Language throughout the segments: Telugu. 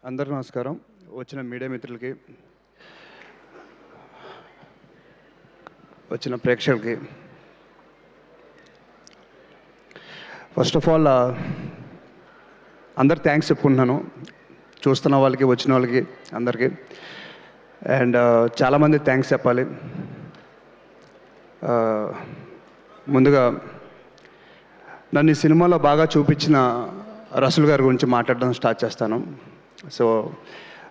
అందరికీ నమస్కారం. వచ్చిన మీడియా మిత్రులకి, వచ్చిన ప్రేక్షకులకి ఫస్ట్ ఆఫ్ ఆల్ అందరు థ్యాంక్స్ చెప్పుకుంటున్నాను. చూస్తున్న వాళ్ళకి, వచ్చిన వాళ్ళకి అందరికీ. అండ్ చాలామంది థ్యాంక్స్ చెప్పాలి. ముందుగా నన్ను ఈ సినిమాలో బాగా చూపించిన రసూల్ గారి గురించి మాట్లాడడం స్టార్ట్ చేస్తాను. సో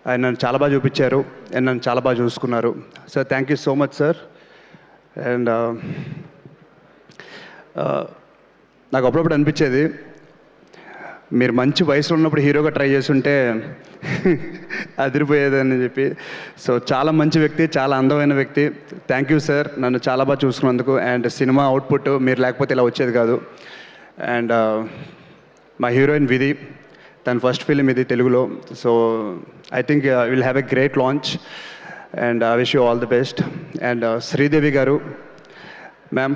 ఆయన నన్ను చాలా బాగా చూపించారు అండ్ నన్ను చాలా బాగా చూసుకున్నారు. So thank you so much sir. And నాకు అప్పుడప్పుడు అనిపించేది, మీరు మంచి వయసులో ఉన్నప్పుడు హీరోగా ట్రై చేస్తుంటే అదిరిపోయేదని చెప్పి. సో చాలా మంచి వ్యక్తి, చాలా అందమైన వ్యక్తి. థ్యాంక్ యూ సార్, నన్ను చాలా బాగా చూసుకున్నందుకు. అండ్ సినిమా అవుట్పుట్ మీరు లేకపోతే ఇలా వచ్చేది కాదు. అండ్ మా హీరోయిన్ విధి, తన ఫస్ట్ ఫిలిం ఇది తెలుగులో. So I think will have a great launch and I wish you all the best. And Sridevi garu, ma'am,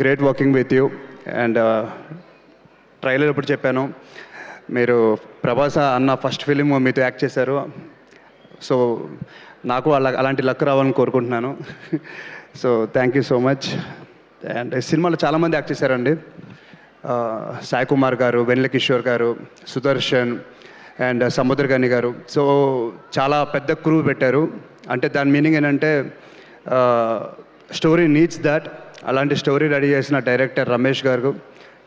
great working with you. And trailer ఎప్పుడు చెప్పాను, మీరు ప్రభాస్ అన్న ఫస్ట్ ఫిలిం మీతో యాక్ట్ చేశారు. సో నాకు అలాంటి లక్ రావాలని కోరుకుంటున్నాను. So thank you so much. And సినిమాలో చాలామంది యాక్ట్ చేశారండి. సాయి కుమార్ గారు, వెన్నెల కిషోర్ గారు, సుదర్శన్ అండ్ సముద్రగని గారు. సో చాలా పెద్ద క్రూ పెట్టారు. అంటే దాని మీనింగ్ ఏంటంటే స్టోరీ నీడ్స్ దాట్. అలాంటి స్టోరీ రెడీ చేసిన డైరెక్టర్ రమేష్ గారు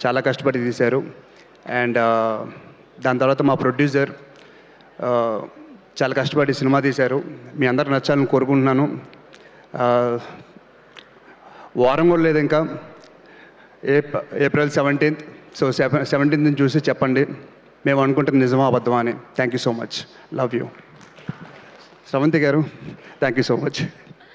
చాలా కష్టపడి తీశారు. అండ్ దాని తర్వాత మా ప్రొడ్యూసర్ చాలా కష్టపడి సినిమా తీశారు. మీ అందరు నచ్చాలని కోరుకుంటున్నాను. వారం కూడా లేదు ఇంకా, ఏప్రిల్ 17th. సో 17th చూసి చెప్పండి మేము అనుకుంటుంది నిజమా అబద్ధమా అని. Thank you so much. Love you. Sravanthi గారు, థ్యాంక్ యూ సో మచ్.